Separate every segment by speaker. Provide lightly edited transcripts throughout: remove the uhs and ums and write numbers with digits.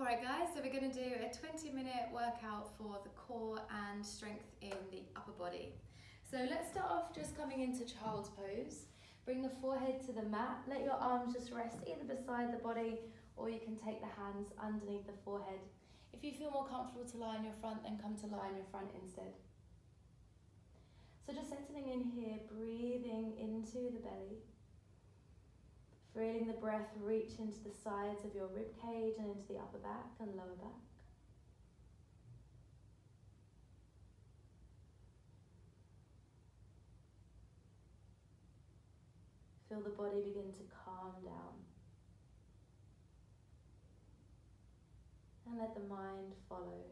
Speaker 1: Alright guys, so we're going to do a 20-minute workout for the core and strength in the upper body. So let's start off just coming into child's pose. Bring the forehead to the mat, let your arms just rest either beside the body or you can take the hands underneath the forehead. If you feel more comfortable to lie on your front, then come to lie on your front instead. So just settling in here, breathing into the belly. Feeling the breath reach into the sides of your rib cage and into the upper back and lower back. Feel the body begin to calm down. And let the mind follow.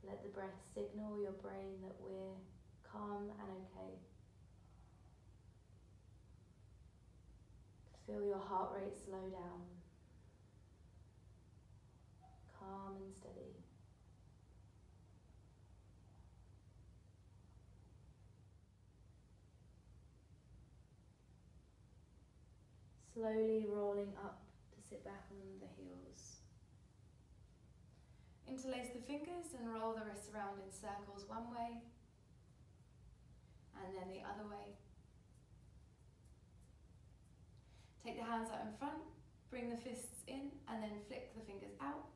Speaker 1: Let the breath signal your brain that we're calm and okay. Feel your heart rate slow down. Calm and steady. Slowly rolling up to sit back on the heels. Interlace the fingers and roll the wrists around in circles one way and then the other way. Take the hands out in front, bring the fists in and then flick the fingers out.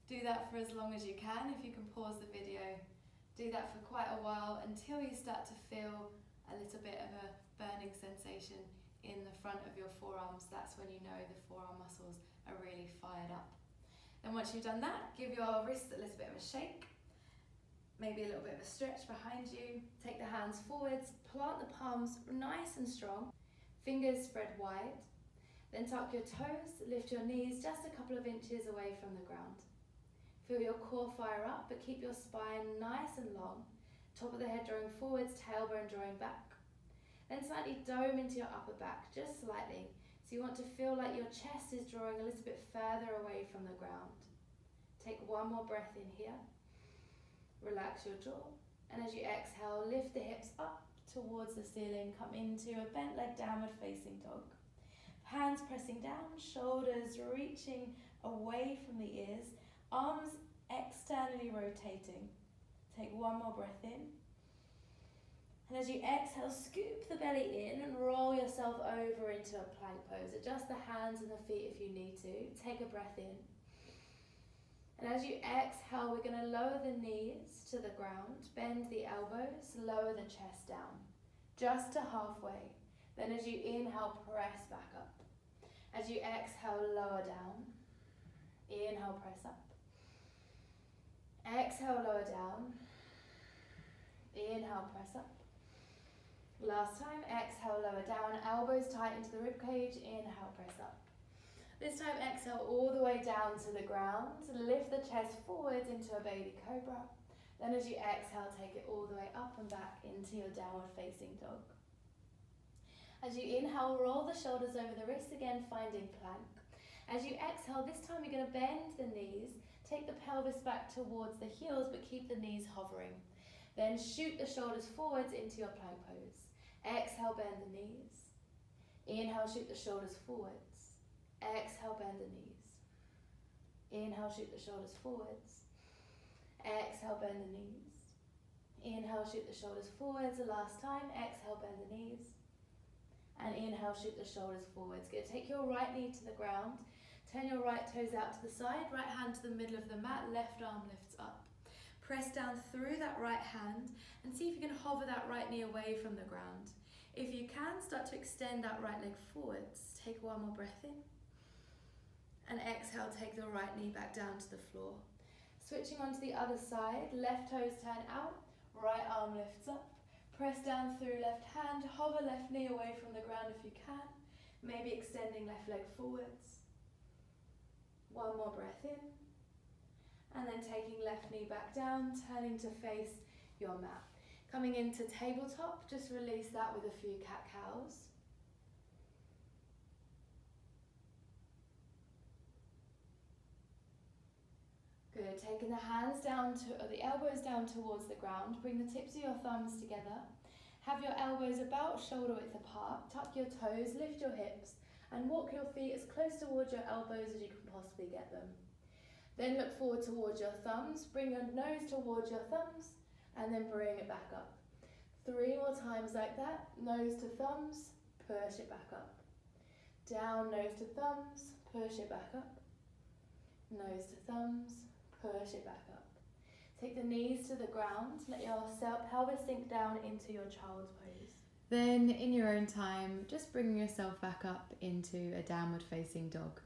Speaker 1: Do that for as long as you can. If you can pause the video, do that for quite a while until you start to feel a little bit of a burning sensation in the front of your forearms. That's when you know the forearm muscles are really fired up. Then once you've done that, give your wrists a little bit of a shake. Maybe a little bit of a stretch behind you. Take the hands forwards, plant the palms nice and strong, fingers spread wide. Then tuck your toes, lift your knees just a couple of inches away from the ground. Feel your core fire up, but keep your spine nice and long. Top of the head drawing forwards, tailbone drawing back. Then slightly dome into your upper back, just slightly. So you want to feel like your chest is drawing a little bit further away from the ground. Take one more breath in here. Relax your jaw, and as you exhale, lift the hips up towards the ceiling, come into a bent leg downward facing dog. Hands pressing down, shoulders reaching away from the ears, arms externally rotating. Take one more breath in. And as you exhale, scoop the belly in and roll yourself over into a plank pose. Adjust the hands and the feet if you need to. Take a breath in. And as you exhale, we're going to lower the knees to the ground, bend the elbows, lower the chest down, just to halfway. Then as you inhale, press back up. As you exhale, lower down. Inhale, press up. Exhale, lower down. Inhale, press up. Last time, exhale, lower down, elbows tight into the ribcage, inhale, press up. This time, exhale all the way down to the ground. Lift the chest forwards into a baby cobra. Then as you exhale, take it all the way up and back into your downward facing dog. As you inhale, roll the shoulders over the wrists again, finding plank. As you exhale, this time you're going to bend the knees. Take the pelvis back towards the heels, but keep the knees hovering. Then shoot the shoulders forwards into your plank pose. Exhale, bend the knees. Inhale, shoot the shoulders forwards. Exhale, bend the knees. Inhale, shoot the shoulders forwards. Exhale, bend the knees. Inhale, shoot the shoulders forwards. The last time, exhale, bend the knees. And inhale, shoot the shoulders forwards. Good. Take your right knee to the ground. Turn your right toes out to the side. Right hand to the middle of the mat. Left arm lifts up. Press down through that right hand and see if you can hover that right knee away from the ground. If you can, start to extend that right leg forwards. Take one more breath in. And exhale, take the right knee back down to the floor. Switching onto the other side, left toes turn out, right arm lifts up. Press down through left hand, hover left knee away from the ground if you can. Maybe extending left leg forwards. One more breath in. And then taking left knee back down, turning to face your mat. Coming into tabletop, just release that with a few cat-cows. Good, taking the hands down to, or the elbows down towards the ground, bring the tips of your thumbs together. Have your elbows about shoulder width apart, tuck your toes, lift your hips, and walk your feet as close towards your elbows as you can possibly get them. Then look forward towards your thumbs, bring your nose towards your thumbs, and then bring it back up. 3 more times like that, nose to thumbs, push it back up. Down, nose to thumbs, push it back up. Nose to thumbs, push it back up. Take the knees to the ground, let your pelvis sink down into your child's pose. Then, in your own time, just bring yourself back up into a downward facing dog.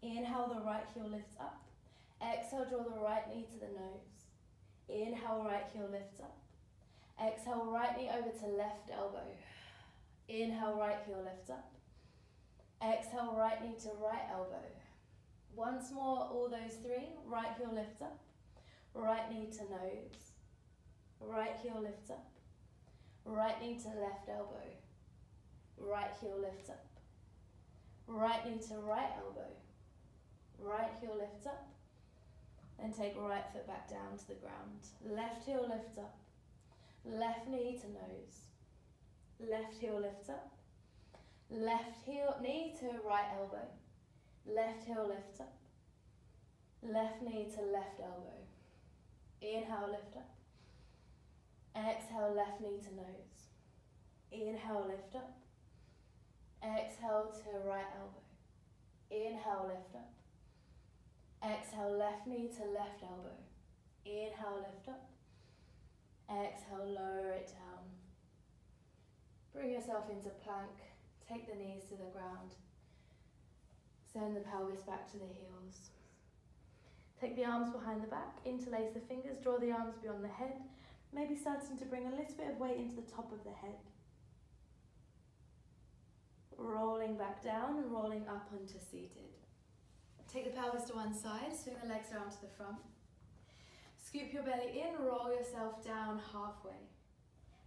Speaker 1: Inhale, the right heel lifts up. Exhale, draw the right knee to the nose. Inhale, right heel lifts up. Exhale, right knee over to left elbow. Inhale, right heel lifts up. Exhale, right knee to right elbow. Once more, all those 3. Right heel lifts up. Right knee to nose. Right heel lifts up. Right knee to left elbow. Right heel lifts up. Right knee to right elbow. Right heel lifts up. Then take right foot back down to the ground. Left heel lifts up. Left knee to nose. Left heel lifts up. Left heel knee to right elbow. Left heel lifts up. Left knee to left elbow. Inhale, lift up. Exhale, left knee to nose. Inhale, lift up. Exhale to right elbow. Inhale, lift up. Exhale, left knee to left elbow. Inhale, lift up. Exhale, lower it down. Bring yourself into plank. Take the knees to the ground. Send the pelvis back to the heels. Take the arms behind the back, interlace the fingers, draw the arms beyond the head, maybe starting to bring a little bit of weight into the top of the head. Rolling back down and rolling up onto seated. Take the pelvis to one side, swing the legs around to the front. Scoop your belly in, roll yourself down halfway,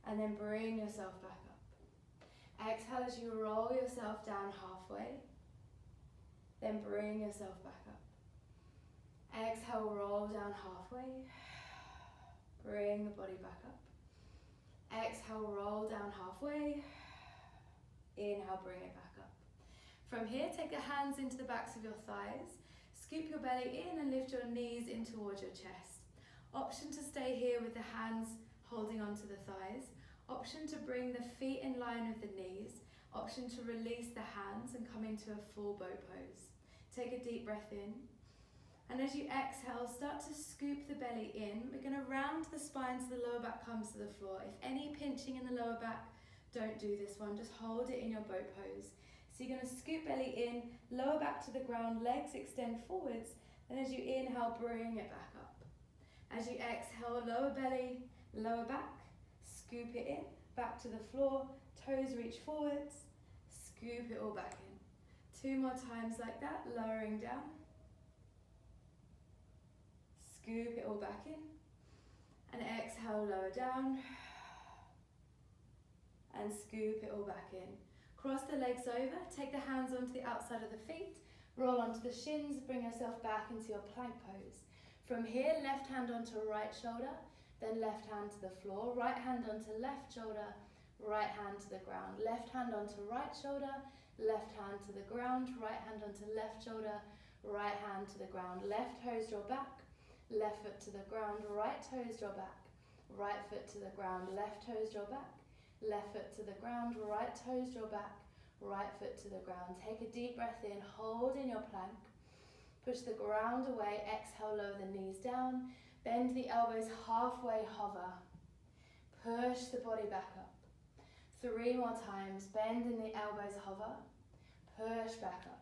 Speaker 1: and then bring yourself back up. Exhale as you roll yourself down halfway, then bring yourself back up. Exhale, roll down halfway, bring the body back up. Exhale, roll down halfway, inhale, bring it back up. From here, take the hands into the backs of your thighs, scoop your belly in and lift your knees in towards your chest. Option to stay here with the hands holding onto the thighs. Option to bring the feet in line with the knees. Option to release the hands and come into a full boat pose. Take a deep breath in. And as you exhale, start to scoop the belly in. We're going to round the spine so the lower back comes to the floor. If any pinching in the lower back, don't do this one. Just hold it in your boat pose. So you're going to scoop belly in, lower back to the ground, legs extend forwards. And as you inhale, bring it back up. As you exhale, lower belly, lower back, scoop it in, back to the floor, toes reach forwards, scoop it all back in. 2 more times like that, lowering down. Scoop it all back in. And exhale, lower down. And scoop it all back in. Cross the legs over, take the hands onto the outside of the feet, roll onto the shins, bring yourself back into your plank pose. From here, left hand onto right shoulder, then left hand to the floor, right hand onto left shoulder, right hand to the ground, left hand onto right shoulder, left hand to the ground, right hand onto left shoulder, right hand to the ground, left toes draw back, left foot to the ground, right toes draw back, right foot to the ground, left toes draw back, left foot to the ground, right toes draw back, right foot to the ground. Take a deep breath in, hold in your plank, push the ground away, exhale, lower the knees down, bend the elbows halfway, hover, push the body back up. 3 more times, bend in the elbows, hover, push back up.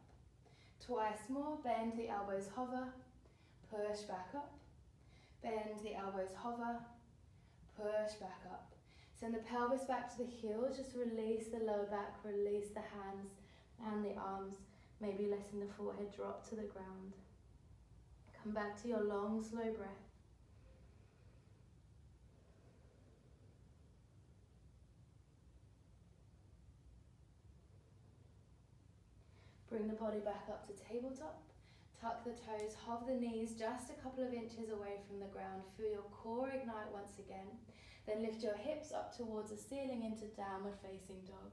Speaker 1: Twice more, bend the elbows, hover, push back up, bend the elbows, hover, push back up. Send the pelvis back to the heels, just release the lower back, release the hands and the arms, maybe letting the forehead drop to the ground. Come back to your long, slow breath. Bring the body back up to tabletop. Tuck the toes, hover the knees just a couple of inches away from the ground. Feel your core ignite once again. Then lift your hips up towards the ceiling into downward facing dog.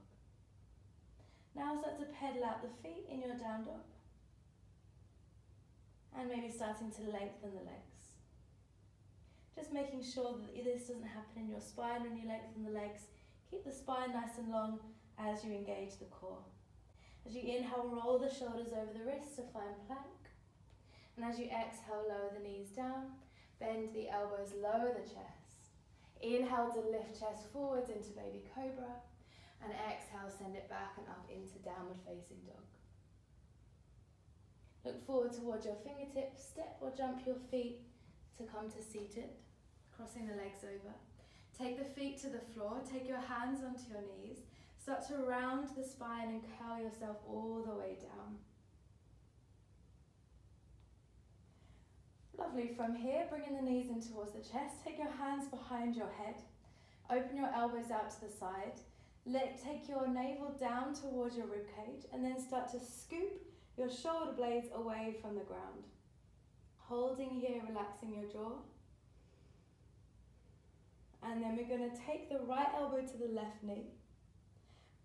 Speaker 1: Now start to pedal out the feet in your down dog. And maybe starting to lengthen the legs. Just making sure that this doesn't happen in your spine when you lengthen the legs. Keep the spine nice and long as you engage the core. As you inhale, roll the shoulders over the wrists to find plank. And as you exhale, lower the knees down. Bend the elbows, lower the chest. Inhale to lift chest forwards into baby cobra. And exhale, send it back and up into downward facing dog. Look forward towards your fingertips. Step or jump your feet to come to seated. Crossing the legs over. Take the feet to the floor. Take your hands onto your knees. Start to round the spine and curl yourself all the way down. Lovely. From here, bringing the knees in towards the chest. Take your hands behind your head. Open your elbows out to the side. Take your navel down towards your ribcage and then start to scoop your shoulder blades away from the ground. Holding here, relaxing your jaw. And then we're going to take the right elbow to the left knee.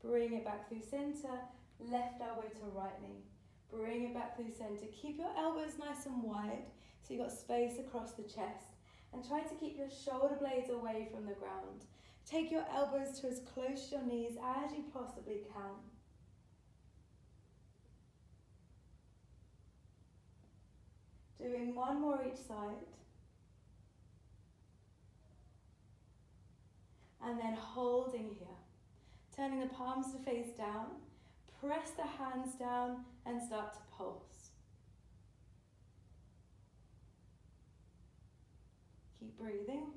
Speaker 1: Bring it back through center. Left elbow to right knee. Bring it back through center. Keep your elbows nice and wide so you've got space across the chest. And try to keep your shoulder blades away from the ground. Take your elbows to as close to your knees as you possibly can. Doing one more each side. And then holding here. Turning the palms to face down. Press the hands down and start to pulse. Keep breathing.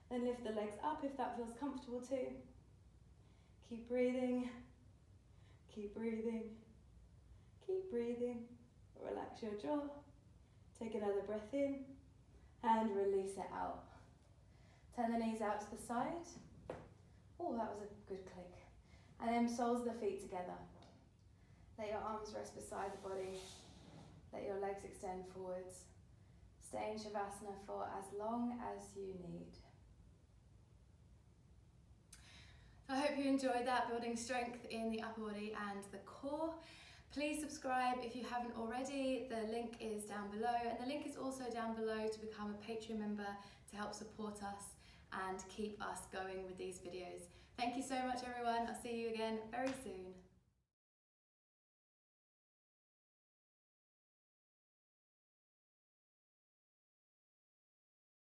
Speaker 1: Then lift the legs up if that feels comfortable too. Keep breathing. Keep breathing. Keep breathing. Relax your jaw. Take another breath in and release it out. Turn the knees out to the side. Oh, that was a good click. And then soles of the feet together. Let your arms rest beside the body. Let your legs extend forwards. Stay in Shavasana for as long as you need. So I hope you enjoyed that, building strength in the upper body and the core. Please subscribe if you haven't already. The link is down below, and the link is also down below to become a Patreon member to help support us and keep us going with these videos. Thank you so much, everyone. I'll see you again very soon.